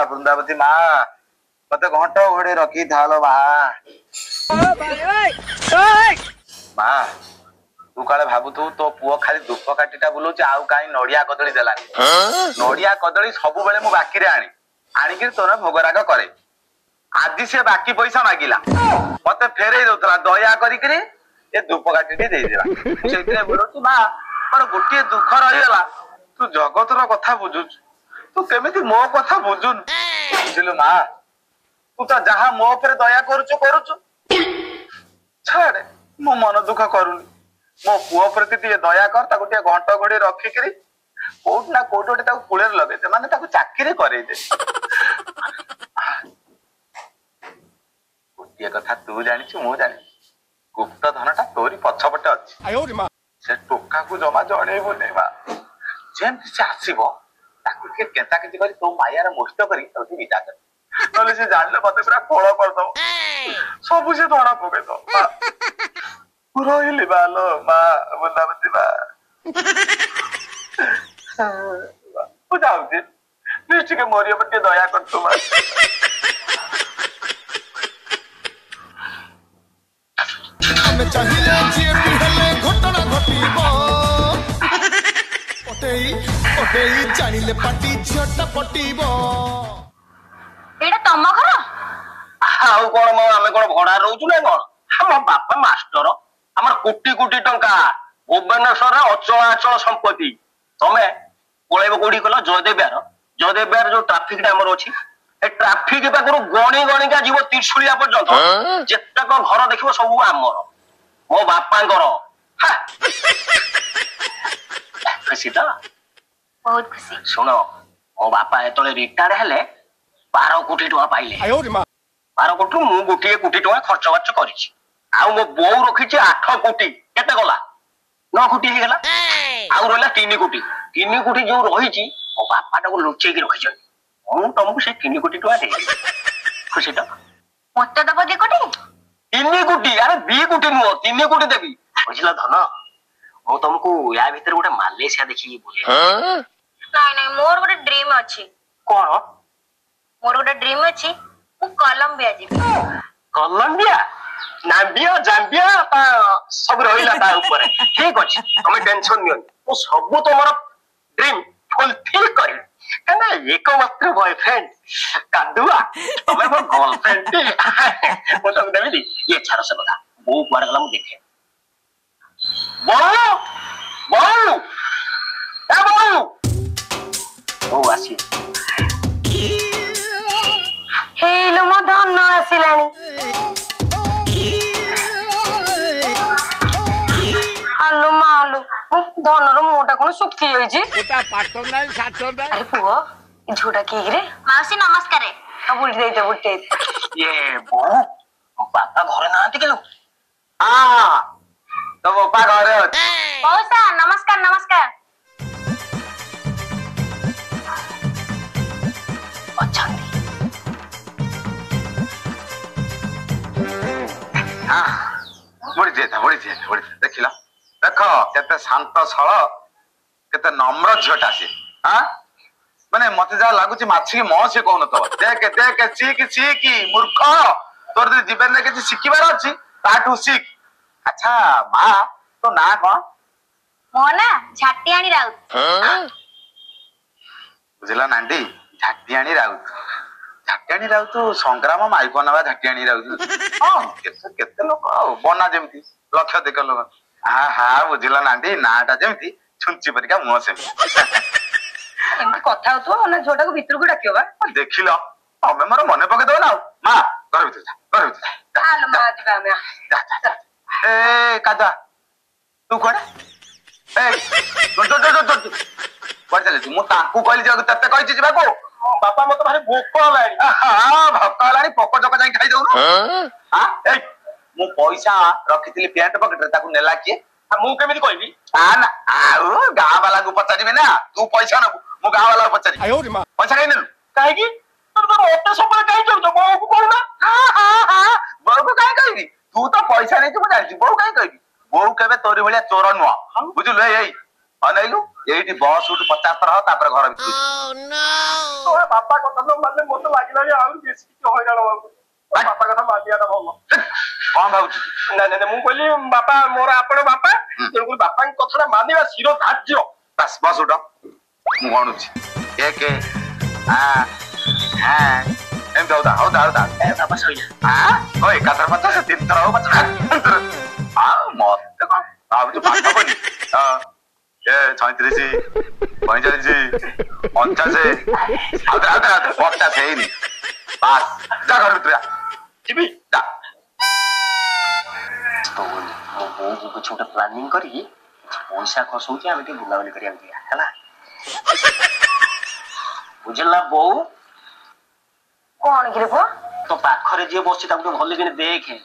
ବୃନ୍ଦାବତୀ ମା ମତେ ଘଣ୍ଟ ଘୋଡେଇ ରଖିଥାଲ ମା। ମା ତୁ କାଳେ ଭାବୁଥିବୁ ତୋ ପୁଅ ଖାଲି ଧୂପ କାଠିଟା ବୁଲଉଛି ଆଉ କାହିଁ ନଡିଆ କଦଳୀ ଦେଲାନି। ନଡିଆ କଦଳୀ ସବୁବେଳେ ମୁଁ ବାକିରେ ଆଣିକି ତୋର ଭୋଗରାଗ କରେ। ଆଜି ସେ ବାକି ପଇସା ମାଗିଲା ମତେ ଫେରେଇ ଦଉଥିଲା ଦୟା କରିକିରି ଏ ଧୂପ କାଠିଟି ଦେଇଦେଲା। ସେଇଥିରେ ବୁଲୁଛୁ ମା ମୋର ଗୋଟିଏ ଦୁଃଖ ରହିଗଲା ତୁ ଜଗତର କଥା ବୁଝୁଛୁ ତୁ କେମିତି ମୋ କଥା ବୁଝୁନୁ ବୁଝିଲୁ ମା। ତୁ ତ ଯାହା ମୋ ଉପରେ ଦୟା କରୁଛୁ ଛାଡେ ମୁଁ ମନ ଦୁଃଖ କରୁନି। ମୋ ପୁଅ ପ୍ରତି ଟିକେ ଦୟା କର ତାକୁ ଟିକେ ଘଣ୍ଟ ଘୋଡେଇ ରଖିକିରି କୋଉଠି ନା କୋଉଠି ଗୋଟେ ତାକୁ କୂଳରେ ଲଗେଇଦେ ମାନେ ତାକୁ ଚାକିରି କରେଇଦେ। ଗୋଟିଏ କଥା ତୁ ଜାଣିଛୁ ମୁଁ ଜାଣିଛି ଗୁପ୍ତ ଧନଟା ତୋରି ପଛପଟେ ଅଛି। ସେ ଟୋକାକୁ ଜମା ଜଣେଇବୁନି ମା। ଯେମିତି ସେ ଆସିବ ତାକୁ ଟିକେ କେଞ୍ଚା କେଞ୍ଚି କରି ତୋ ମାୟାର ମୋଷ୍ଟ କରି ତାକୁ ବିଦା କର ନହେଲେ ସେ ଜାଣିଲେ ମତେ ପୁରା କୋଳ କରିଦବ ସବୁ ସେ ଧରା ପକେଇଦବ। ରହିଲି ବାଲୋ ମା ବୃନ୍ଦାବତୀ ମା ମୁଁ ଯାଉଛି ପ୍ଲିଜ ଟିକେ ମୋରି ଉପରେ ଟିକେ ଦୟା କରତୁ ମା। ଆମେ ଚାହିଁଲେ ଯିଏ ବି ହେଲେ ଘଟଣା ଘଟିବ ପଟେଇ ଜାଣିଲେ ପାଟି ଝିଅଟା ପଟିବ। ଏଇଟା ତମ ଘର? ଆଉ କଣ ଆମେ କଣ ଭଡା ରହୁଛୁ ନା କଣ? ଆମ ବାପା ମାଷ୍ଟର ଆମର କୋଟି କୋଟି ଟଙ୍କା ଭୁବନେଶ୍ୱରରେ ଅଚଳ ଆଚଳ ସମ୍ପତ୍ତି। ତମେ ପଳେଇବ କୋଉଠି କଲ ଜୟଦେବ ବିହାର ଯୋଉ ଟ୍ରାଫିକ ଟା ଆମର ଅଛି ଏ ଟ୍ରାଫିକ ପାଖରୁ ଗଣି ଗଣିକା ଯିବ ତ୍ରିଶୁଳିଆ ପର୍ଯ୍ୟନ୍ତ ଯେତେକ ଘର ଦେଖିବ ସବୁ ଆମର ମୋ ବାପାଙ୍କର। ଖୁସି ତ? ବହୁତ ଖୁସି। ଶୁଣ ମୋ ବାପା ଯେତେବେଳେ ରିଟାୟାର୍ଡ ହେଲେ 12 କୋଟି ଟଙ୍କା ପାଇଲେ। 12 କୋଟିରୁ ମୁଁ ଗୋଟିଏ କୋଟି ଟଙ୍କା ଖର୍ଚ୍ଚ ବାର୍ଚ୍ଚ କରିଛି। ଆଉ ମୋ ବୋଉ ରଖିଛି 8 କୋଟି। କେତେ ଗଲା? 9 କୋଟି ହେଇଗଲା। ଆଉ ରହିଲା 3 କୋଟି। 3 କୋଟି ଯୋଉ ରହିଛି ମୋ ବାପା ତାକୁ ଲୁଚେଇକି ରଖିଛନ୍ତି। ମୁଁ ତମକୁ ସେ 3 କୋଟି ଟଙ୍କା ଦେବି। ଖୁସି ତ? ମତେ ଦବ 2 କୋଟି? 3 କୋଟି ଆରେ 2 କୋଟି ନୁହଁ 3 କୋଟି ଦେବି। ବୁଝିଲ ଧନ? ମୁଁ ତମକୁ ୟା ଭିତରେ ଗୋଟେ ମାଲେସିଆ ଦେଖିକି ବୁଲେଇ। ନାଇଁ ମୋର ଗୋଟେ ଡ୍ରିମ୍ ଅଛି। କଣ? ମୋର ଗୋଟେ ଡ୍ରିମ୍ ଅଛି ମୁଁ କଲମ୍ବିଆ ଯିବି। କଲମ୍ବିଆ ନାମ୍ବିଆ ଜାମ୍ବିଆ ସବୁ ରହିଲା ତା ଉପରେ। ଠିକ ଅଛି ତମେ ଟେନସନ ନିଅନି ମୁଁ ସବୁ ତମର ଡ୍ରିମ୍ ଫୁଲଫିଲ କରିବି। କାହିଁକିନା ଏକମାତ୍ର ବୟଫ୍ରେଣ୍ଡ କାଦୁଆ ତମେ ମୋ ଗର୍ଲଫ୍ରେଣ୍ଡ ମୁଁ ତମକୁ ଦେବିନି। ଇଏ ଛାଡ ସେ କଥା। ବୋଉ କୁଆଡେ ଗଲା ମୁଁ ଦେଖେ। ବୋଉ ଆସି ହେଇଲୋ ମୋ ଧନ ଆସିଲାଣି। ଆଲୋ ମାଲୋ ଧନର ମୁହଁଟା କଣ ଶୁଖି ଯାଇଛି? ଆରେ ପୁଅ ଝୁଟା କିରେ? ମାଉସୀ ନମସ୍କାର। ବୁଢୀ ଦେଇଛ ବୁଢୀ ଇଏ ବୋଉ ବାପା ଘରେ ନାହାନ୍ତି କି? ହଁ ତୋ ବାପା ଘରେ ଅଛି। ମଉସା ନମସ୍କାର ନମସ୍କାର। ଅଛନ୍ତି। ଦେଖିଲ ଦେଖ କେତେ ଶାନ୍ତ ସରଳ କେତେ ନମ୍ର ଝିଅଟା ସେ। ମାନେ ମତେ ଯାହା ଲାଗୁଛି ମାଛିକି ମ ସେ କହୁନଥିବ। ଦେଖେ ଶିଖି ମୂର୍ଖ ତୋର ଯଦି ଜୀବନରେ କିଛି ଶିଖିବାର ଅଛି ତାଠୁ ଶିଖ। ଆଚ୍ଛା ମା ତୋ ନାଁ କଣ? ମୋ ନାଁ ଝାଟିଆଣୀ ରାଉତ। ବୁଝିଲା ନାଣ୍ଡି ଝାଟିଆଣୀ ରାଉତ। ଝାଟିଆଣୀ ରାଉତ ସଂଗ୍ରାମ ମାଇପ ନେବା ଝାଟିଆଣୀ ରାଉତ। ହଁ କେତେ ଲୋକ ଆଉ ବନା ଯେମିତି ଲକ୍ଷ ଦିକ ଲୋକ। ବୁଝିଲ ନାଣ୍ଡି ନାଁଟା ଯେମିତି ଛୁଞ୍ଚି ପରିକା ମୁହଁ ସେମିତି। ଏମିତି କଥା ହଉଥିବ ନା ଝିଅଟାକୁ ଭିତରକୁ ଡାକିବ ବା। ଦେଖିଲ ତମେ ମୋର ମନେ ପକେଇଦବ ନା। ଆଉ ମା ଘର ଭିତରେ ଏ କାଦୁଆ ତୁ କୁଆଡେ କୁଆଡେ ଚାଲିଛୁ? ମୁଁ ତାଙ୍କୁ କହିଲି ଯିବାକୁ ତତେ କହିଛି ଯିବାକୁ। ବାପା ମତେ ଭାରି ଭୋକ ହେଲାଣି। ଭୋକ ହେଲାଣି ପୋକ ଚୋକ ଯାଇ ଖାଇଦଉନୁ। ମୁଁ ପଇସା ରଖିଥିଲି ପ୍ୟାଣ୍ଟ ପକେଟରେ ତାକୁ ନେଲା କିଏ? ମୁଁ କେମିତି କହିବି? ଆଉ ଗାଁ ବାଲାଙ୍କୁ ପଚାରିବି ନା। ତୁ ପଇସା ନବୁ ମୁଁ ଗାଁ ବାଲାକୁ ପଚାରିବି। ପଇସା କାହିଁ ନେଲୁ? କାହିଁକି? ମତେ ସବୁବେଳେ କାହିଁ କହୁଛ? ବୋଉକୁ କହୁନା। ବୋଉକୁ କାହିଁ କହିବି? ତୁ ତ ପଇସା ନେଇଛୁ ମୁଁ ଜାଣିଛି। ବୋଉ କାହିଁ କହିବି? ବୋଉ କେବେ ତୋରି ଭଳିଆ ଚୋର ନୁହଁ ବୁଝିଲୁ। ଏଇ ଅନେଇଲୁ ଏଇଠି ବସ୍ ଉଠୁ 50 ଥର ହବ ତାପରେ ଘର ଭିତରୁ ବାପା କଥା ତ ମାନେ ମତେ ଲାଗିଲା ଯେ ଆହୁରି ବେଶୀ କିଛି ହଇରାଣ ହବାକୁ ବାପା କଥା ବାଦିଆଟା ଭଲ କଣ ଭାବୁଛୁ ନାଇଁ ମୁଁ କହିଲି ବାପା ମୋର ଆପଣ ବାପା ତେଣୁକରି ବାପାଙ୍କ କଥାଟା ମାନିବା ଶିର ଧାର୍ଯ୍ୟ ବାସ୍ ବସ୍ ଉଠ ମୁଁ ଗଣୁଛି 1 ଏମିତି ହଉଦା ବାପା ଶୋଇଲା ଏକାଥର 50 3 ଥର ହବ 50 ଆଉ ମତେ କଣ ଭାବୁଛୁ ପାଠ ବୋଲି 36 45 50 50 ହେଇନି ବାସ୍ ଯା ଘର ଭିତରେ ଯିବି ଯା ମୋ ବୋଉକୁ କିଛି ଗୋଟେ ପ୍ଲାନିଂ କରିକି ପଇସା ଖସଉଛି ଆମେ ଟିକେ ବୁଲାବୁଲି କରିବାକୁ ଯିବା ହେଲା ବୁଝିଲା ବୋଉ କଣ କିରେ ପୁଅ ତୋ ପାଖରେ ଯିଏ ବସିଛି ତାକୁ ଟିକେ ଭଲ କିଣି ଦେଖେ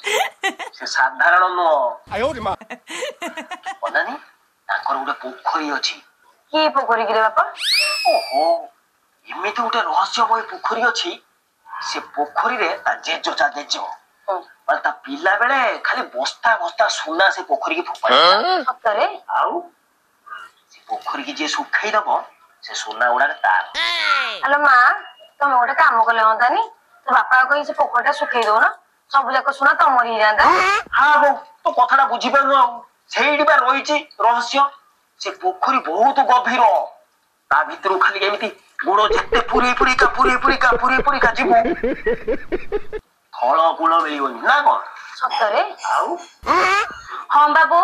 ସେ ସାଧାରଣ ନୁହଁ ଅନାନି ତାଙ୍କର ଗୋଟେ ପୋଖରୀ ଅଛି କି ପୋଖରୀ କିରେ ବାପା ଓହୋ ଏମିତି ଗୋଟେ ରହସ୍ୟମୟ ପୋଖରୀ ଅଛି ସେ ପୋଖରୀରେ ତା ଜେଜ ମାନେ ତା ପିଲା ବେଳେ ଖାଲି ବସ୍ତା ବସ୍ତା ସୁନା ସେ ପୋଖରୀକି ଫୋପାଡେ ସତରେ ଆଉ ସେ ପୋଖରୀକି ଯିଏ ଶୁଖେଇ ଦବ ସେ ସୁନା ଗୁଡାକ ତାର ଆଲୋ ମା ତମେ ଗୋଟେ କାମ କଲେ ହନ୍ତାନି ତୋ ବାପା କହି ସେ ପୋଖରୀଟା ଶୁଖେଇ ଦଉନ ସବୁ ଯାକ ସୁନା ତମରି ହେଇଯାନ୍ତା ହଁ ବୋଉ ତୋ କଥାଟା ବୁଝିପାରୁନୁ ଆଉ ସେଇଠି ବା ରହିଛି ରହସ୍ୟ ସେ ପୋଖରୀ ବହୁତ ଗଭୀର ତା ଭିତରୁ ଖାଲି ଏମିତି ଗୋଡ ଯେତେ ପୁରେଇ ଯିବୁ ଫଳ କୂଳ ମିଳିବନି ନା କଣ ସତରେ ଆଉ ହଁ ବାବୁ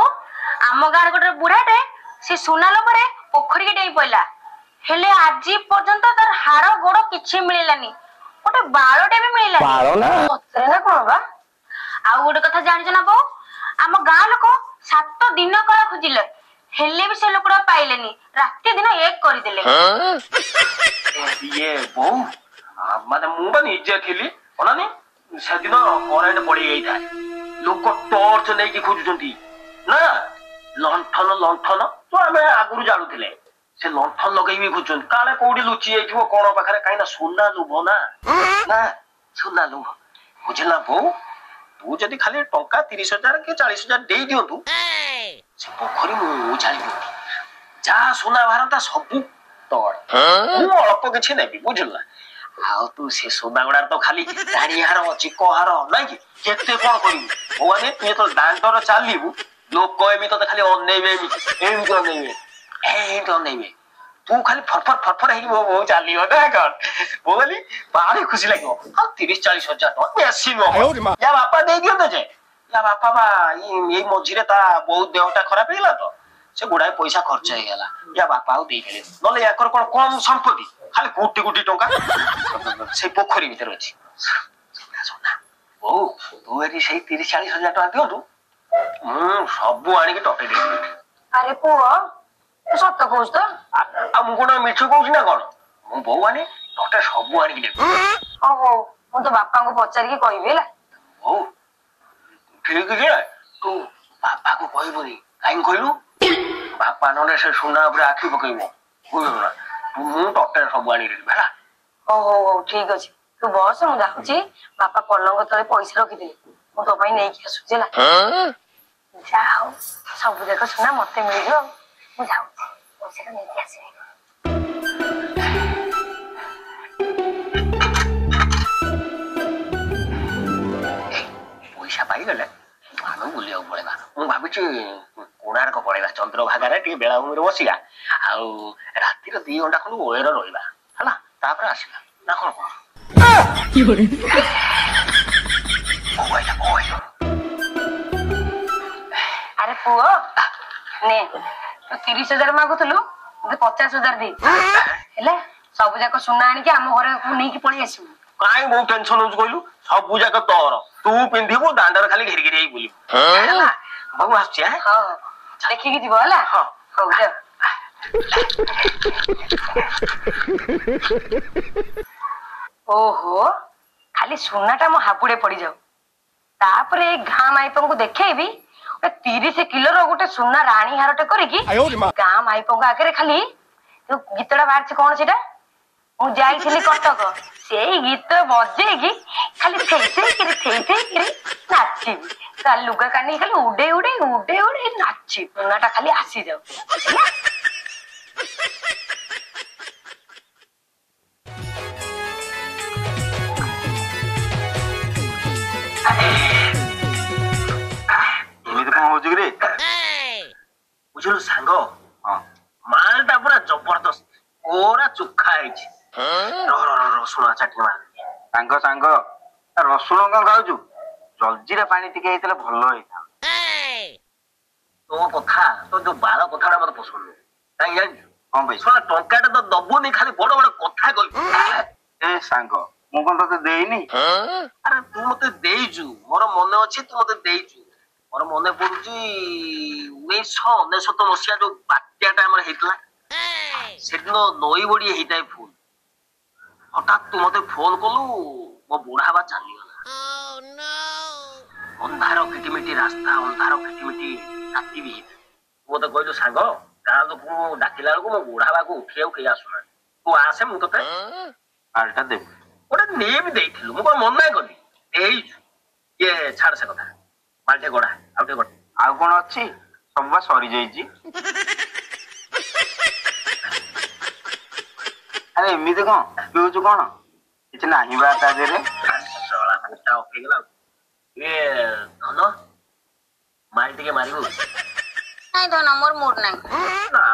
ଆମ ଗାଁରେ ଗୋଟେ ବୁଢାଟେ ସେ ସୁନା ଲୋଭରେ ପୋଖରୀକି ଡେଇଁ ପଇଲା ହେଲେ ଆଜି ପର୍ଯ୍ୟନ୍ତ ତାର ହାଡ ଗୋଡ କିଛି ମିଳିଲାନି ଗୋଟେ ବାଳଟେ ବି ମିଳିଲାନି ସତରେ ନା କଣ ବା ଆଉ ଗୋଟେ କଥା ଜାଣିଛ ନା ବୋଉ ଆମ ଗାଁ ଲୋକ 7 ଦିନ କାଳ ଖୋଜିଲେ ହେଲେ ବି ସେ ଲୋକଟା ପାଇଲେନି ରାତି ଦିନ 1 କରିଦେଲେ ଇଏ ବୋଉ ମାନେ ମୁଁ ବା ନିଜେ ଥିଲି ଅନାନି ସେଦିନ କରେଣ୍ଟ ପଡି ଯାଇଥାଏ ଲୋକ ଟର୍ଚ ନେଇକି ଖୋଜୁଛନ୍ତି ନା ଲଣ୍ଠନ ତ ଆମେ ଆଗରୁ ଜାଣୁଥିଲେ ସେ ଲଣ୍ଠନ ଲଗେଇକି ଖୋଜୁଛନ୍ତି କାଳେ କୋଉଠି ଲୁଚି ଯାଇଥିବ କଣ ପାଖରେ କାହିଁକି ନା ସୁନା ଲୁଭ ନା ସୁନା ଲୁଭ ବୁଝିଲା ବୋଉ ତୁ ଯଦି ଖାଲି ଟଙ୍କା 30,000 କି 40,000 ଦେଇ ଦିଅନ୍ତୁ ସେ ପୋଖରୀ ମୁଁ ଛାଡି ଦିଅନ୍ତି ଯାହା ସୁନା ବାହାରନ୍ତା ସବୁ ତୋର ମୁଁ ଅଳ୍ପ କିଛି ନେବି ବୁଝିଲୁ ନା ଆଉ ତୁ ସେ ସୁନା ଗୁଡାକ ତ ଖାଲି ଦାଢି ହାର ଚିକ ହାର ନାଇଁ କି କେତେ କଣ କରିବୁ ଭଗବାନ ତୁ ଯେତେବେଳେ ଦାଣ୍ଡର ଚାଲିବୁ ଲୋକ ଏମିତି ତତେ ଖାଲି ଅନେଇବେ ଏମିତି ଅନେଇବେ ତୁ ଖାଲି ଫରଫର ହେଇକି ମୋ ବୋଉ ଚାଲିବ ନା କଣ ବୋଉ ବୋଲି ଭାରି ଖୁସି ଲାଗିବ ଆଉ 30-40,000 ଟଙ୍କା ବେଶୀ ନୁହଁ ୟା ବାପା ଦେଇଦିଅନ୍ତେ ଯେ ୟା ବାପା ବା ଏଇ ମଝିରେ ତା ବହୁତ ଦେହଟା ଖରାପ ହେଇଗଲା ତ ସେ ଗୁଡାଏ ପଇସା ଖର୍ଚ୍ଚ ହେଇଗଲା ୟା ବାପା ଆଉ ଦେଇଦେଲେ ନହେଲେ ୟାଙ୍କର କଣ କମ ସମ୍ପତ୍ତି ଖାଲି କୋଟି ଟଙ୍କା ସେଇ ପୋଖରୀ ଭିତରେ ଅଛି ବୋଉ ତୁ ଏଠି ସେଇ 30-40,000 ଟଙ୍କା ଦିଅନ୍ତୁ ମୁଁ ସବୁ ଆଣିକି ଟପେଇ ଦେବି ଆରେ ପୁଅ ତୁ ସତ କହୁଛୁ ତ ଆଉ ମୁଁ କଣ ମିଛ କହୁଛି ନା କଣ ମୁଁ ବୋଉ ଆଣି ତତେ ସବୁ ଆଣିକି ଦେବି ହଉ ମୁଁ ତ ବାପାଙ୍କୁ ପଚାରିକି କହିବି ହେଲା ବୋଉ ଠିକ ଯେ ତୁ ବାପାକୁ କହିବୁନି କାହିଁକି କହିଲୁ ବାପା ନହେଲେ ସେ ସୁନା ଉପରେ ଆଖି ପକେଇବ ବୁଝିଲୁ ନା ମୁଁ ତତେ ସବୁ ଆଣିକି ଦେବି ହେଲା ହଉ ଠିକ ଅଛି ତୁ ବସ ମୁଁ ଯାଉଛି ବାପା ପଲଙ୍କ ତଳେ ପଇସା ରଖିଥିଲି ମୁଁ ତୋ ପାଇଁ ନେଇକି ଆସୁଛି ହେଲା ଯାହା ହଉ ସବୁ ଯାକ ସୁନା ମତେ ମିଳିଯିବ ମୁଁ ଯାଉଛି ପଇସାଟା ନେଇକି ଆସିବି ପଇସା ପାଇଗଲେ ଆମେ ବୁଲିବାକୁ ପଳେଇବା ମୁଁ ଭାବୁଛି କୋଣାର୍କ ପଳେଇବା ଚନ୍ଦ୍ରଭାଗାରେ ଟିକେ ବେଳାଭୂମିରେ ବସିବା ଆଉ ରାତିର 2 ଘଣ୍ଟା ଖଣ୍ଡେ ଓଏର ରହିବା ହେଲା ତାପରେ ଆସିବା ନା କଣ ଆରେ ପୁଅ ନେ ତୁ 30,000 ମାଗୁଥିଲୁ ମତେ 50,000 ଦେଇଛୁ ହେଲେ ସବୁ ଯାକ ସୁନା ଆଣିକି ଆମ ଘରକୁ ନେଇକି ପଳେଇ ଆସିବୁ କାଇଁ ବହୁତ ଟେନସନ ହଉଛି କହିଲୁ ସବୁ ଯାକ ତୋର ତୁ ପିନ୍ଧିବୁ ଦାଣ୍ଡରେ ଖାଲି ଘେରି ହେଇ ବୁଲିବୁ ହେଲା ବୋଉ ଆସୁଛି ହଁ ଦେଖିକି ଯିବ ହେଲା ହଁ ହଉ ଯା ଓହୋ ଖାଲି ସୁନାଟା ମୋ ହାବୁଡେ ପଡିଯାଉ ତାପରେ ଏଇ ଗାଁ ମାଇପଙ୍କୁ ଦେଖେଇବି 30 କିଲୋର ଗୋଟେ ସୁନା ରାଣୀ ହାରଟେ କରିକି ଗାଁ ମାଇପଙ୍କ ଆଗରେ ଖାଲି ଯୋଉ ଗୀତଟା ବାହାରିଛି କଣ ସେଟା ମୁଁ ଯାଇଥିଲି କଟକ ସେଇ ଗୀତ ବଜେଇକି ଖାଲି ଥେଇକିରି ନାଚିବି ଖାଲି ଲୁଗା କାନିକି ଖାଲି ଉଡେଇ ନାଚିବି ସୁନାଟା ଖାଲି ଆସିଯାଉ ବୁଝିଲୁ ସାଙ୍ଗ ହଁ ମାଲଟା ପୁରା ଜବରଦସ୍ତ ପୁରା ଚୋଖା ହେଇଛି ରସୁଣ ଚାଟି ମାର ସାଙ୍ଗ ସାଙ୍ଗ ରସୁଣ କଣ ଖାଉଛୁ ଜଲଜିରା ପାଣି ଟିକେ ହେଇଥିଲେ ଭଲ ହେଇଥାନ୍ତା। ତୋ କଥା ତୋ ଯୋଉ ବାଳ କଥାଟା ମତେ ପସନ୍ଦ ନୁହେଁ କାହିଁକି ଜାଣିଛୁ କଣ ପାଇଁ ଶୁଣ ଟଙ୍କାଟା ତ ଦବୁନି ଖାଲି ବଡ ବଡ କଥା କହିବୁ ଏ ସାଙ୍ଗ ମୁଁ କଣ ତତେ ଦେଇନି ଆରେ ତୁ ମତେ ଦେଇଛୁ ମୋର ମନେ ଅଛି ତୁ ମତେ ଦେଇଛୁ ମୋର ମନେ ପଡୁଛି 1999 ମସିହା ଯୋଉ ବାତ୍ୟାଟା ଆମର ହେଇଥିଲା ସେଦିନ ନଈ ବଡି ହେଇଥାଏ ଫୁଲ ହଠାତ୍ ତୁ ମତେ ଫୋନ କଲୁ ମୋ ବୁଢା ବା ଚାଲିଗଲା ଅନ୍ଧାର କିଟିମିଟି ରାସ୍ତା ଅନ୍ଧାର କିଟିମିଟି ରାତି ବି ହେଇଥାଏ ତୁ ମତେ କହିଲୁ ସାଙ୍ଗ ଗାଁ ଲୋକଙ୍କୁ ଡାକିଲା ବେଳକୁ ମୋ ବୁଢା ବାକୁ ଉଠିବାକୁ କେହି ଆସୁନାହାନ୍ତି ତୁ ଆସେ ମୁଁ ତତେ ମାଲଟା ଦେବି ଗୋଟେ ନେଇ ବି ଦେଇଥିଲୁ ମୁଁ କଣ ମନା କଲି ଦେଇଛୁ ଇଏ ଛାଡ ସେ କଥା ମାଲ ଟିକେ ଗଡା ଆଉ ଟିକେ ଗଡା ଆଉ କଣ ଅଛି ସବୁ ବା ସରିଯାଇଛି। ଆରେ ଏମିତି କଣ ପିଉଛୁ କଣ କିଛି ନାହିଁ ବା ତା ଦେହରେ ହେଇଗଲା ଇଏ ଧନ ମାଲ ଟିକେ ମାରିବୁ ନାଇଁ ଧନ ମୋର ମୁଡ୍ ନାହିଁ। ନା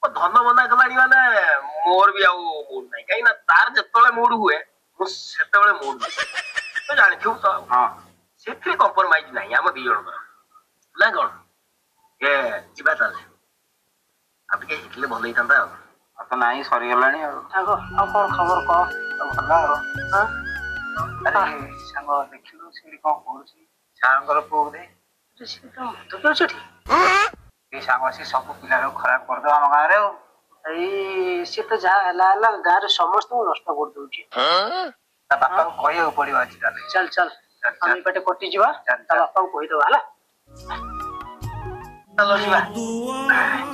ଧନ ମନା କଲାଣି ମାନେ ମୋର ବି ଆଉ ମୁଡ୍ ନାହିଁ କାହିଁକି ନା ତାର ଯେତେବେଳେ ମୁଡ୍ ହୁଏ ମୁଁ ସେତେବେଳେ ମୁଡ୍ ତୁ ଜାଣିଥିବୁ ତ ହଁ ସେଥିରେ କମ୍ପ୍ରମାଇଜ ନାହିଁ ଆମ ଦି ଜଣଙ୍କର ନା କଣ ଏ ଯିବା ତାହେଲେ ଆଉ ଟିକେ ହେଇଥିଲେ ଭଲ ହେଇଥାନ୍ତା ଆଉ ଆଉ ତ ନାହିଁ ସରିଗଲାଣି ଆଉ ସାଙ୍ଗ ଆଉ କଣ ଖବର କହ ଭଲ ଆଉ ଆରେ ସାଙ୍ଗ ଦେଖିଲୁ ସେଠି କଣ କରୁଛି ସାରଙ୍କର ପୁଅ ବୋଧେ ସେ ତ ମଦ ପିଉଛୁ ଏଠି ଏଇ ସାଙ୍ଗ ଆସି ସବୁ ପିଲାଙ୍କୁ ଖରାପ କରିଦବ ଆମ ଗାଁରେ ଆଉ ଏଇ ସେ ତ ଯାହା ହେଲା ହେଲା ଗାଁରେ ସମସ୍ତଙ୍କୁ ନଷ୍ଟ କରିଦଉଛି ତା ବାପାକୁ କହିବାକୁ ପଡିବ ଆଜି ତାହେଲେ ଚାଲ ଚାଲ ଆମେ ଏପଟେ କଟିଯିବା ତା ବାପାଙ୍କୁ କହିଦବା ହେଲା ଚାଲ ଯିବା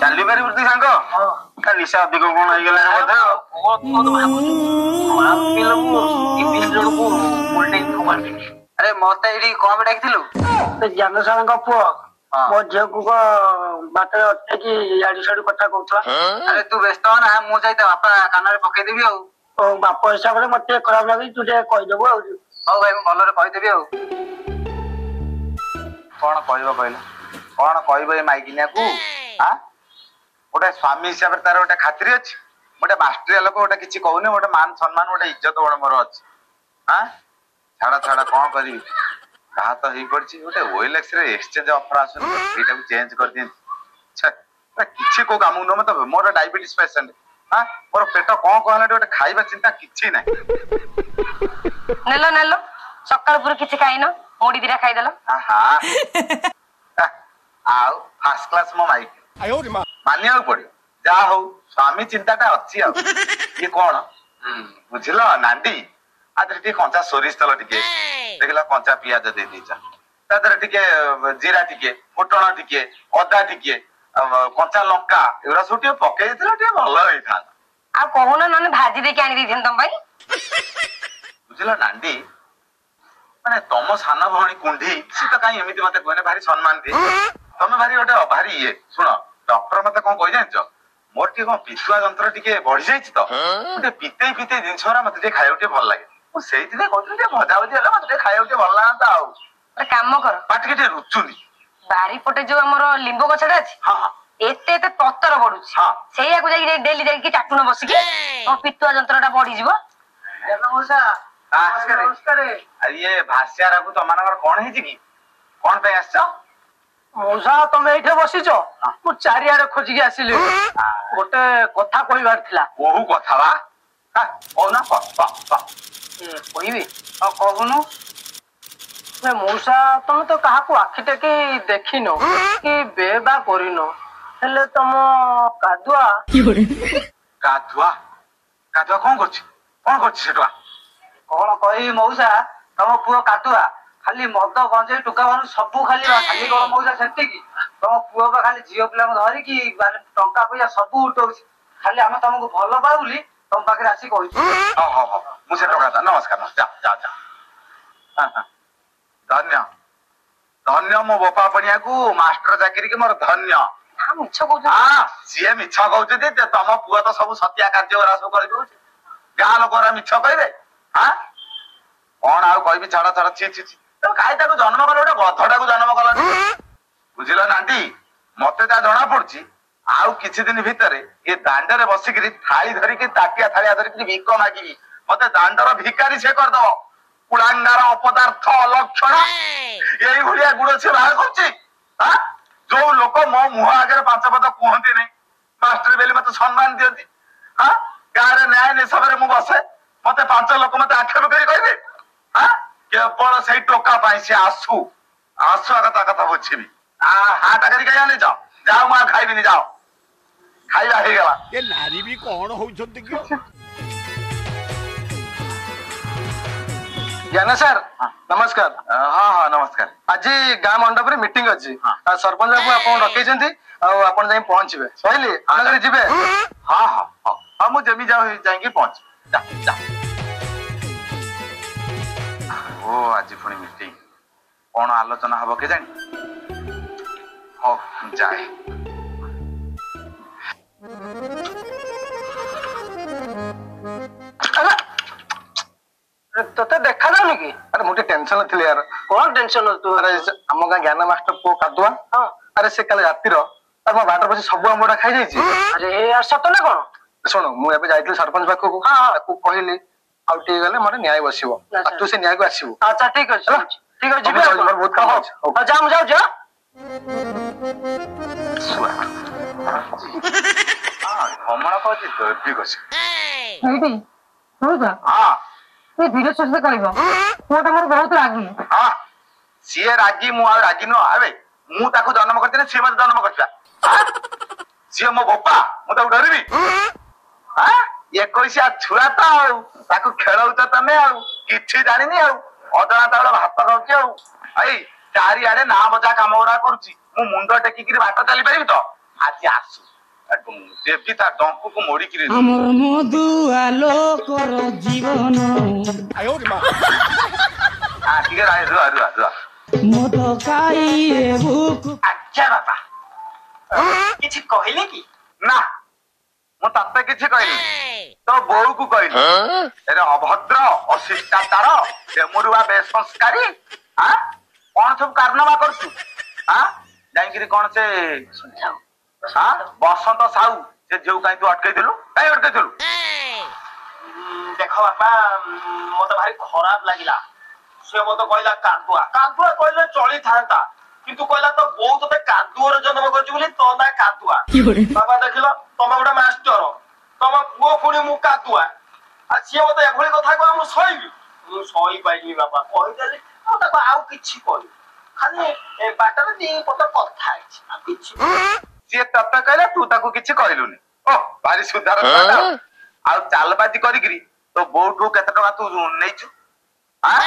ଚାଲିପାରିବୁ ତୁ ସାଙ୍ଗ ତା ନିଶା ଅଧିକ କଣ ହେଇଗଲାଣି ବୋଧେ ଆଉ ଆରେ ମତେ ଏଇଠି କଣ ପାଇଁ ଡାକିଥିଲୁ ସେ ଜ୍ଞାନ ସାରଙ୍କ ପୁଅ ହଁ। ମୋ ଝିଅକୁ ବାଟରେ ଅଟକେଇକି ଇଆଡୁ ସିଆଡୁ କଥା କହୁଥିଲା ଆରେ ତୁ ବ୍ୟସ୍ତ ହ ନା ମୁଁ ଯାଇ ତା ବାପା କାନରେ ପକେଇଦେବି ଆଉ ବାପ ହିସାବରେ ମତେ ଟିକେ ଖରାପ ଲାଗୁଛି ତୁ ଟିକେ କହିଦେବୁ ଆଉ ହଉ ଭାଇ ମୁଁ ଭଲରେ କହିଦେବି ଆଉ କଣ କହିବ କହିଲ କଣ କହିବ ଏ ମାଇକିନିଆକୁ ଆଁ ଗୋଟେ ସ୍ୱାମୀ ହିସାବରେ ତାର ଗୋଟେ ଖାତିରି ଅଛି ଗୋଟେ ମାଷ୍ଟ୍ରିଆ ଲୋକ ଗୋଟେ କିଛି କହୁନି ଗୋଟେ ମାନ ସମ୍ମାନ ଗୋଟେ ଇଜ୍ଜତ ବଡ ମୋର ଅଛି ଆଁ ଛାଡ ଛାଡ କଣ କରିବି ତାହା ତ ହେଇପଡିଛି ଗୋଟେ OLX ରେ ଏକ୍ସଚେଞ୍ଜ ଅଫର ଆସୁନି ସେଇଟାକୁ ଚେଞ୍ଜ କରିଦିଅନ୍ତି କିଛି କୋଉ କାମକୁ ନୁହଁ ମତେ ମୋର ଡାଇବେଟିସ ପେସେଣ୍ଟ ହଁ ମୋର ପେଟ କଣ କହିଲା ଗୋଟେ ଖାଇବା ଚିନ୍ତା କିଛି ନାହିଁ ନେଲ ସକାଳ ପୁର କିଛି ଖାଇନ ମୁଢି ଦିଟା ଖାଇଦେଲ ଆହା ଆଉ ଫାର୍ଷ୍ଟ କ୍ଲାସ ମୋ ମାଇକ ମାନିବାକୁ ପଡିବ ଯାହା ହଉ ସ୍ୱାମୀ ଚିନ୍ତାଟା ଅଛି ଆଉ ଇଏ କଣ ବୁଝିଲ ନାଣ୍ଡି ଆ ଦେହରେ ଟିକେ କଞ୍ଚା ସୋରିଷ ତେଲ ଟିକେ ଦେଖିଲ କଞ୍ଚା ପିଆଜ ଦେଇ ଦେଇଛ ତା ଦେହରେ ଟିକେ ଜିରା ଟିକେ ଫୁଟଣ ଟିକେ ଅଦା ଟିକେ କଞ୍ଚା ଲଙ୍କା ଏଗୁଡା ସବୁ ଟିକେ ପକେଇ ଦେଇଥିଲେ ଟିକେ ଭଲ ହେଇଥାନ୍ତା ଆଉ କହୁନ ନହେଲେ ଭାଜି ଦେଇକି ଆଣି ଦେଇଥାନ୍ତି ତମ ପାଇଁ ବୁଝିଲ ନାଣ୍ଡି ମାନେ ତମ ସାନ ଭଉଣୀ କୁଣ୍ଢି ସେ ତ କାହିଁ ଏମିତି ମତେ କୁହନି ଭାରି ସମ୍ମାନ ଦିଏ ତମେ ଭାରି ଗୋଟେ ଭାରି ଇଏ ଶୁଣ ଡକ୍ଟର ମତେ କଣ କହି ଜାଣିଛ ମୋର ଟିକେ କଣ ପିତୁଆ ଯନ୍ତ୍ର ଟିକେ ବଢି ଯାଇଛି ତ ଟିକେ ପିତେଇ ଜିନିଷ ଗୁରା ମତେ ଟିକେ ଖାଇବାକୁ ଟିକେ ଭଲ ଲାଗେ ମୁଁ ସେଇଥିପାଇଁ କହୁଥିଲି ଟିକେ ଭଜା ଭଜି ହେଲେ ମତେ ଟିକେ ଖାଇବାକୁ ଟିକେ ଭଲ ଲାଗନ୍ତା ଆଉ ଗୋଟେ କାମ କର ପାଟିକି ଟିକେ ରୁଚୁନି ବାରିପଟେ ଯୋଉ ଆମର ଲିମ୍ବ ଗଛଟା ଅଛି ହଁ ହଁ ଏତେ ଏତେ ପତର ବଢୁଛି ହଁ। ସେଇଆକୁ ଯାଇକି ଡେଲି ଯାଇକି ଚାଟୁନ ବସିକି ତମ ପିତୁଆ ଯନ୍ତ୍ରଟା ବଢିଯିବ ନମସ୍କାର ଇଏ ଭାସିଆ ରାକୁ ତମାନଙ୍କର କଣ ହେଇଛି କି କଣ ପାଇଁ ଆସିଛ ମଉସା ତମେ ଏଇଠି ବସିଛ ମୁଁ ଚାରିଆଡେ ଖୋଜିକି ଆସିଲି ଗୋଟେ କଥା କହିବାର ଥିଲା କୋଉ କଥା ବା କହୁନା କହିବି ହଁ କହୁନୁ ମଉସା ତମେ ତ କାହାକୁ ଆଖି ଟେକି ଦେଖିନ କି ବେ ବା କରିନ ହେଲେ ତମ କାଦୁଆ ଗାଧୁଆ କଣ କରୁଛି ସେଠୁଆ କଣ କହିବି ମଉସା ତମ ପୁଅ କାଦୁଆ ଖାଲି ମଦ ଗଞ୍ଜେଇ ଟୁକା ମାନଙ୍କୁ ସବୁ ଖାଲି କଣ ମଉସା ସେତିକି ତମ ପୁଅ ବା ଖାଲି ଝିଅ ପିଲାଙ୍କୁ ଧରିକି ଟଙ୍କା ପଇସା ସବୁ ଉଠଉଛି ଖାଲି ଆମେ ତମକୁ ଭଲ ପାଉ ବୋଲି ତମ ପାଖରେ ଆସି କହିଛୁ ହଉ ମୁଁ ସେ ଟଙ୍କା ନମସ୍କାର ଯା ଧନ୍ୟ ମୋ ବୋପା ପଣିଆକୁ ମାଷ୍ଟର ଚାକିରି କି ମୋର ଧନ୍ୟ ମିଛ କହୁଛ ସିଏ ମିଛ କହୁଛନ୍ତି ତମ ପୁଅ ତ ସବୁ ସତ୍ୟା କାର୍ଯ୍ୟ ଗୁରା ସବୁ କରିଦଉଛି ଗାଁ ଲୋକରା ମିଛ କହିବେ କଣ ଆଉ କହିବି ଛାଡ ଛି କାହିଁ ତାକୁ ଜନ୍ମ କଲ ଗୋଟେ ଗଧଟାକୁ ଜନ୍ମ କଲ ବୁଝିଲ ନାଣ୍ଡି मते जा जणा पड़ुची आउ किछि दिन भितरे ये दांडरे बसिकरी थाली धरिकी ताटिया थालिया धरिकी भिक मागिबी मते दांडर भिकारी से कर दो कुलांगार अपदार्थ लक्षण यही भलिया गुड़ से बाहर करछि हां जो लोक मो मुह आगे 5 पद कहती नहीं मास्टर बेली मते सम्मान दियंती हां गारे न्याय निसबरे मु बसे मते 5 लोक मते आक्षेप करी कहबे हां केवल सही टोका पाई से आसु आसु कथा बुझीबी हाथ करी कहीं नहीं जाओ जाओ मैं खाइबी जाओ खाइबा हो गला ये नारी भी कौन होउछंती कि ज्ञान सर नमस्कार हाँ हाँ नमस्कार आज गाँ मंडप रे मीटिंग अच्छी सरपंच बाबू आपन रखैछंती आ आपन जाई पहुंचबे सहिली आना करे जिबे हाँ हाँ हाँ हाँ मुझे जमी जाओ जाएंगे पहुंच जा जा ओ आज पुणी मीटिंग कौन आलोचना हबो के जानी हो जाए तते देखा जाउनी कि अरे मोटे टेंशन थी यार कौन टेंशन तू अरे हम गाँ ज्ञान मास्टर पो कादुआ अरे से काले रातिर अरे मो बाटर बसी सब आंबटा खाई जाइछि अरे यार सत ना कौन सुन मु एबे जाइतली सरपंच पाखକୁ ताकू कहली आउ टी गले मोटे न्याय बसिबो आ तू से न्याय को आसीबो अच्छा ठीक है जिबे हमर बहुत काम अछि जा हम जाऊ जा भ्रमण कहती तो ठीक अच्छे ଏଇଠି ଶୁଣୁଛ हाँ ସେ ଧୀରେ ସୁସ୍ଥ କହିବ ପୁଅଟା ମୋର ବହୁତ ରାଗି हाँ सीए रागी मु रागी न आवे मु ताको जन्म करते सी मत जन्म करता सी मो बोपा मु ताको डरबी हाँ 21 छुआ तो आउ ताको खेलौच तमे आउ किछि जानिनी आउ अदना तावळ भात खाउची आउ आई चारि आडे ना बजा काम उरा करूची मु मुंड टेकिकिरी बाट चली परिबी तो आज आसु देवी ता डंकु को मोड़ी किरी আমার মধু আলোকর জীবন आयो रे मां हां ठीक है राय रुआ रुआ रुआ মদ খাইয়ে বুক अच्छा बापा किछि कहले की ना मु तत्ते किछि कहली तो बोऊ को कहली अरे अभद्र अशिष्टाचार देमुरुआ बेसंस्कारी हां कौन सब कारनामा करछु हां जाईकिरी कौन से हां बसंत साहू से जेउ काई तू अटकै दिलु काई अटकै दिलु देखो बापा मते भारी खराब लागिला से मते कहला कादुआ कादुआ कहले चली थांता किंतु कहला तो बहुत ते कादुअर जन्म करछु बोली तो ना कादुआ बाबा देखिलो तमे गोटा मास्टर तमे पुओ पुणी मु कादुआ आ से मते एभली कथा को मु सही पाइली बाबा कहि देली मते आउ किछि कहली खाली ए बाटर दी पत कथा अछि आ किछि से तत्ते कहले तू ताको किछि कहलुनी ओ भारी सुधार आ चालबाजी करिकरी तो बोउठू केते टका तू नेइछु हां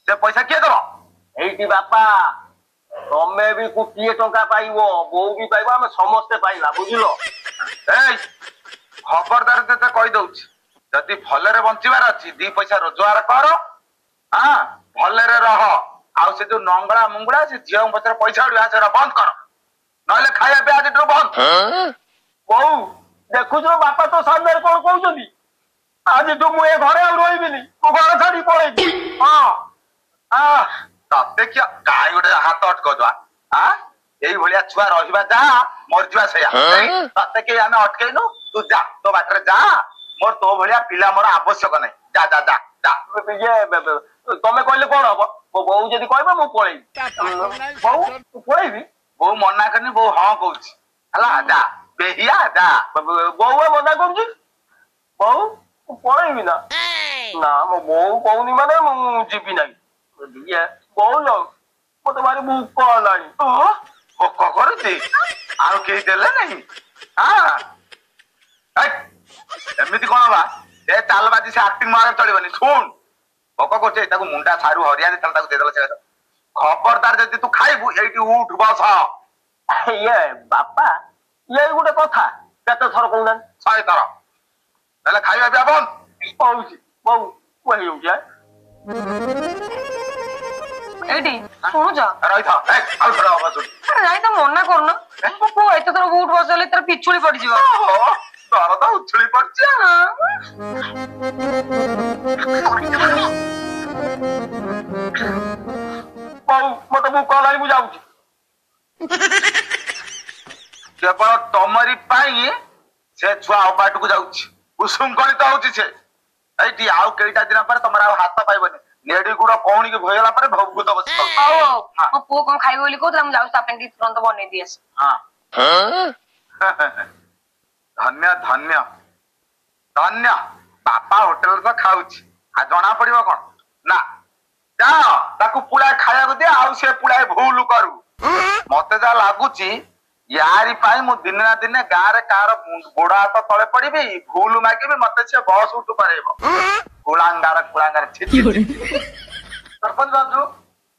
से पैसा किए दबो एइटी बापा तमे भी कुटिए टंका पाइबो बो भी पाइबो हम समस्त पाइबा बुझिलो ए खबरदार ते कहि दउछि जदि भलरे बंचिबार अछि दी पैसा रोजगार कर हां भलरे रह आउ से जो नंगळा मुंगळा से जियो पत्र पैसा उडा से बंद कर नले खाया पे आज तो बंद बो देखु जो बापा तो सामने कोन कहउछदी आज तो मु ए घरे आ रोइबिनी तो घर छाडी पळेबी हां हां तते क्या काई उडे हाथ अटक दवा हां एई भलिया छुआ रहिबा जा मर जिबा सया तते के आमे अटकेनु तू जा तो बाटरे जा मोर तो भलिया पिला मोर आवश्यक नै जा जा जा जा ये तमे कहले कोन हबो बो जदी कहबे मु पळेबी बो तू पळेबी बो मना करनी बो हां कहूची हला जा बेहिया जा बो मना करूची बो तू पळेबी ना ना मो बो कहूनी माने मु जीबी नाही ये बोलो मते मारी भूख कहलानी ओ को करूची आउ के देले नहीं हां एमिति कोन बा ए तालबाजी से एक्टिंग मारे चलिबनी सुन भोक करछे ताको मुंडा सारू हरिया दे ताको दे देला से खबरदार जदी तू खाइबू एठी उठ बस ये बापा ये गुटे कथा केते थर कहूना साई तर नले खाइबा बे बंद पहुची बहु वही हो जाए ଏଇଠି ଶୁଣୁଛ ରହି ଥା ଏ ଆଉ ଥରେ ଆବାଜ ଆରେ ଯାଇ ତ ମନା କରୁନ ମୋ ପୁଅ ଏତେ ଥର ଉଠ ବସ ହେଲେ ତାର ପିଛୁଳି ପଡିଯିବ ଓହୋ ତର ତ ଉଛୁଳି ପଡଛି बहु मते भूख कहलानी मु जाउची केवल तमरी पाई से छुआ अपाटू जाऊँ उषुम कलित होउची से एठी आउ केइटा दिन पर तमरा हाथ पाइबनी नेडी गुड़ कौणी के भयला पर भौगुत बस मो पुओ कौन खाइबो बोली कहत हम जाऊ ता पेंटी तुरंत बने दिएस हां धन्य धन्य धन्य बापा होटल तो खाऊची आ जना पड़िबो कोन ना जाओ ताकू पुला खाया को दे आउ से पुला भूल करू मते जा लागुची यारी पाई मु दिन ना दिन गाँ रे कार गोड़ हाथ तले पड़बी भूल मागिबी मते से बस उठू पारेबो कुलांगार सरपंच बाबू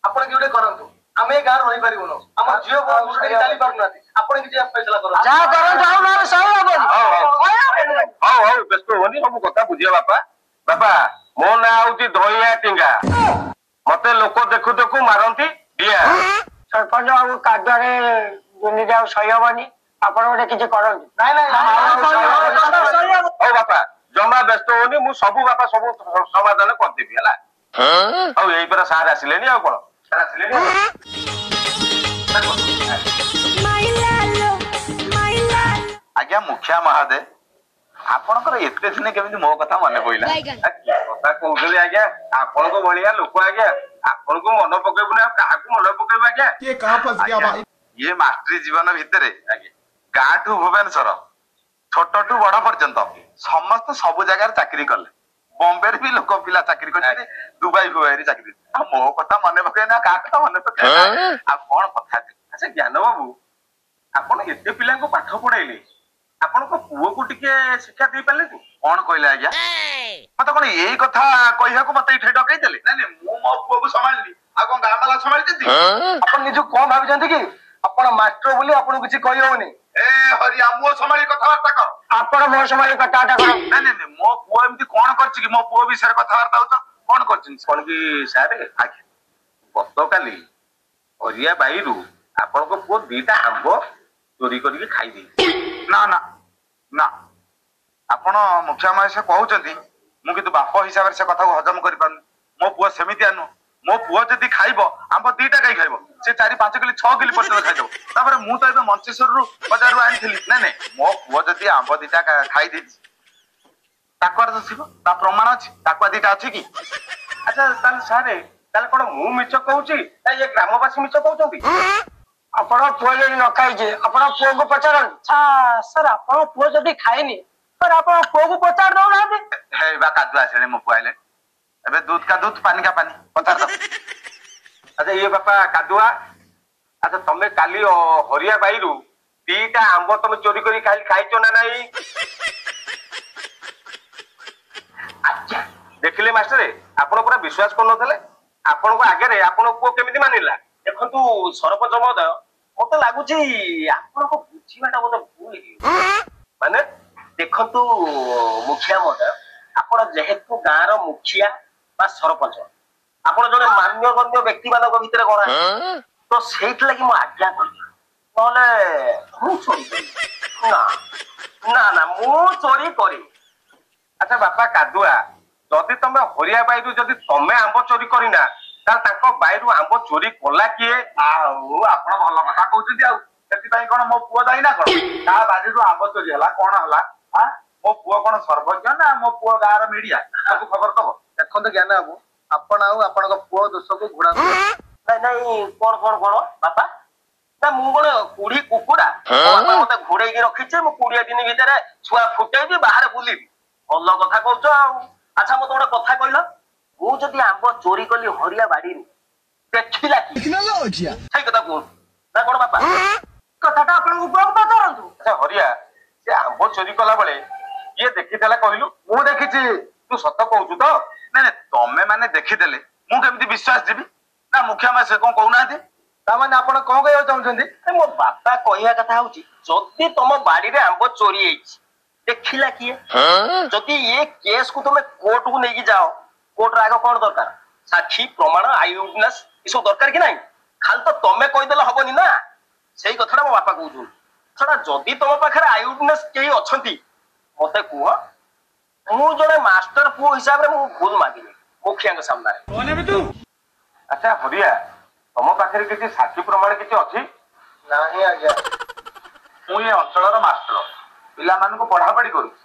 आपण कि करंतु आमे गाँ रही पारिबुनो हम जियो मुंडे चाली पारुनाती आपण कि फैसला करो जा करन जाऊ ना सही हबो हौ व्यस्त होनी सब कथा बुझिया बापा बापा मो ना आउची धोइया टिंगा मते लोक देखु देखु मारंती डिया सरपंच बाबू कादरे दुनी जाऊ सही हबनी आपण गोटे किछ करन नहीं हौ बापा जमा व्यस्त होनी मु सब बापा सब समाधान कर देबी हला हौ एई पर सार आसिलेनी आ कोन सार आसिलेनी आज्ञा मुखिया महादे आपणकर एते दिन केमिति मो कथा मने पइला कथा कहउली आज्ञा आपण को बढिया लोक आज्ञा आपण को मन पकेबुनी काहा को मन पकेबु आज्ञा ये कहां फंस गया भाई ये मास्टरी जीवन भितरे गाँ ठू भुवनेश्वर छोट ठू बड़ पर्यंत समस्त सब जगह चाकरी कले बॉम्बे भी लोक पिला चाकरी करते दुबई फुबई चाकरी मो कथा मन पके ना का कथा मन पके आ कौन कथा अच्छा ज्ञान बाबू आपण एते पिला को पाठ पढ़ाइले आपण को पुओ को टिके शिक्षा दे पाले तू कौन कहले आज्ञा मत कोन एई कथा कहिया को मते इठे डकई देले नै नै मो मो पुओ को संभालली आ कोन गाँ वाला संभालते आपण निजु कोन भाबिजंती कि आपण मास्टर बोली आपण किछि कहि होनी ए हरिया मो संभाली कथावार्ता कर आपण मो समय कटाटा करो नहीं नहीं मो पुओ एमती कौन करछि कि मो पुओ विषय कथावार्ता होत कौन करछि कोन की सारे आज्ञा गत काली हरिया बाईरू आपण को पुओ दीटा आंबो चोरी करके खाई दी ना ना ना आपण मुखिया माय से कहउचंती मु कितु बाप हिसाब से कथा को हजम करि पानु मो पुओ सेमिति आनु मो पुओ जदी खाइबो आंबो दीटा काई खाइबो से 4-5 किलो 6 किलो पर्यंत खाइदो तापर मु तो एबे मंचेश्वर रु बाजार रु आनिथिली नै नै मो पुओ जदी आंबो दीटा खाई दी ताकर तो छिबो ता प्रमाण अछि ताकवा दीटा अछि कि अच्छा ताल सारे ताल कोन मु मिछ कहउची ता ये ग्रामवासी मिछ कहउचंती आपण पुओ जदी न खाइ जे आपण पुओ को पचारन सर आपण पुओ जदी खाइनी पर आपण पुओ को पचार दो ना दे हे बा कादुआ छने मो पुआइले एबे दूध का दूध पानी का पानी पचार दो अच्छा ये बापा कादुआ अच्छा तमे काली हरिया बाईरू दीटा आंबो तमे चोरी करी खाइचो ना नाही अच्छा देखिले मास्टर आपण पूरा विश्वास कर नथले आपण को आगे रे आपण को केमिति मानिला देखंतु सरपंच महोदय मते लागुची आपण को बुझीबाटा मते भूल माने देखंतु मुखिया महोदय आपण जेहेतु गाँ रो मुखिया बा सरपंच आपण जने मान्यगण्य व्यक्ति मानक भितर कोना तो सेठ लागि मु आज्ञा करी नले मु चोरी करी ना ना मु चोरी करी अच्छा बापा कादुआ जदि तमे हरिया बाईरू जदि तमे आंब चोरी करिना ता ताको बाईरू आंब चोरी कोला किए आउ आपण भल कथा कहउछथि आउ सेति पई कोन मो पुओ दाई ना कोन ता बाजीरू आंब चोरी हला कोन हला हां मो पुओ कोन सर्वज्ञ ना मो पुओ गार मीडिया ताकू खबर दबो देखंत ज्ञान बाबू आपण आउ आपण पुओ दोष को घुडा नहीं नहीं कोन बापा ना मु कोन कुड़ी कुकुड़ा बापा मते घुड़ेई के रखिछे मु 20 दिन भीतर छुआ फुटेई बाहर बुली भल कथा कहउछ आउ अच्छा मते गोटे कथा कहला मु जदी आंब चोरी कली हरिया बाड़ी रू देखिला कि टेक्नोलॉजी सही कथा कोन ना कोन बापा कथाटा आपण को पुओ को पचारंतु अच्छा हरिया से आंब चोरी कला बेले ये देखिथला कहलु मु देखिछि तू सत कहउछु तो नै नै तमे माने देखिदेले मु केमति विश्वास दिबी ना मुखिया मा से कोन कहउनाथि ता माने आपण कोन कहय चाहउछंती मो बापा कहिया कथा होउची जदी तम बाड़ी रे आंब चोरी हेछि देखिला किए जदी ये केस को तुम कोर्ट को लेके जाओ कोर्ट आगे कौन दरकार साक्षी प्रमाण आई विटनेस ये सब दरकार कि नहीं खाली तो तमे कहीदेले हबनी ना सेही कथाटा मो बापा कहउछु छड़ा जदी तुम पाखरे आई विटनेस केही अछंती मते कुह मु जने मास्टर पुओ हिसाब रे मु भूल मागिनी मुखिया के सामने कौन है बे तू? अच्छा हरिया तुम पाखरे किछि साक्षी प्रमाण किछि अछि नाही आज्ञा ମୁଁ ଏ ଅଞ୍ଚଳର ମାଷ୍ଟର ପିଲାମାନଙ୍କୁ ପଢାପଢି କରୁଛି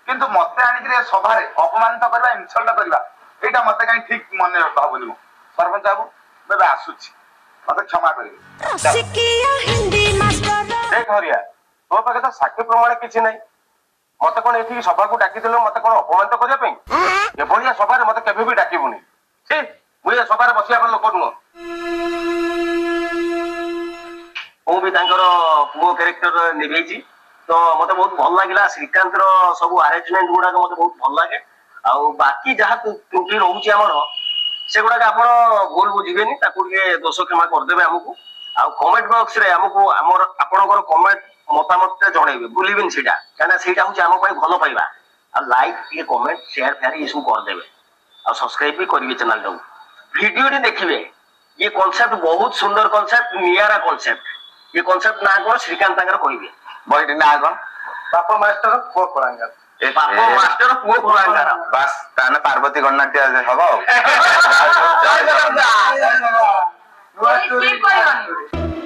କିନ୍ତୁ ମତେ ଆଣିକିରି ଏ ସଭାରେ ଅପମାନିତ କରିବା ଇନସଲ୍ଟ କରିବା ଏଇଟା ମତେ କାହିଁ ଠିକ ମନେ ଭାବୁନି ମୁଁ ସରପଞ୍ଚ ବାବୁ ମୁଁ ଏବେ ଆସୁଛି ମତେ କ୍ଷମା କରିବେ ଦେଖ ହରିଆ ତୋ ପାଖେ ତ ସାକ୍ଷୀ ପ୍ରମାଣ କିଛି ନାହିଁ ମତେ କଣ ଏଠିକି ସଭାକୁ ଡାକିଦେଲୁ ମତେ କଣ ଅପମାନିତ କରିବା ପାଇଁ ଏଭଳିଆ ସଭାରେ ମତେ କେବେ ବି ଡାକିବୁନି ମୁଁ ଏ ସଭାରେ ବସିବା ପାଇଁ ଲୋକ ନୁହଁ ମୁଁ ବି ତାଙ୍କର ପୁଅ କ୍ୟାରେକ୍ଟର ନିଭେଇଛି ତ ମତେ ବହୁତ ଭଲ ଲାଗିଲା ଶ୍ରୀକାନ୍ତର ସବୁ ଆରେଞ୍ଜମେଣ୍ଟ ଗୁଡାକ ମତେ ବହୁତ ଭଲ ଲାଗେ ଆଉ ବାକି ଯାହା ତ୍ରୁଟି ରହୁଛି ଆମର ସେଗୁଡାକ ଆପଣ ଭୁଲ ବୁଝିବେନି ତାକୁ ଟିକେ ଦୋଷ କ୍ଷମା କରିଦେବେ ଆମକୁ ଆଉ କମେଣ୍ଟ ବକ୍ସ ରେ ଆମକୁ ଆମର ଆପଣଙ୍କର କମେଣ୍ଟ ମତାମତ ଜଣେଇବେ ଭୁଲିବେନି ସେଇଟା କାହିଁକିନା ସେଇଟା ହଉଛି ଆମ ପାଇଁ ଭଲ ପାଇବା ଆଉ ଲାଇକ୍ ଟିକେ କମେଣ୍ଟ ସେୟାର ଫେୟାର ଏସବୁ କରିଦେବେ ଆଉ ସବସ୍କ୍ରାଇବ ବି କରିବେ ଚ୍ୟାନେଲଟାକୁ ଭିଡିଓଟି ଦେଖିବେ ये कॉन्सेप्ट बहुत सुंदर कॉन्सेप्ट नियारा कॉन्सेप्ट ये कॉन्सेप्ट ना कौन श्रीकांत तांगर कहबे ବହିଟି ନା କଣ ବାପା ମାଷ୍ଟର ପୁଅ କଳାଙ୍ଗାର बापा मास्टर पुओ खोलांगार ବାସ୍ ତାହେଲେ ପାର୍ବତୀ ଗଣନାଟ୍ୟ ହବ ଆଉ ସ୍କିପ୍ କରିବନି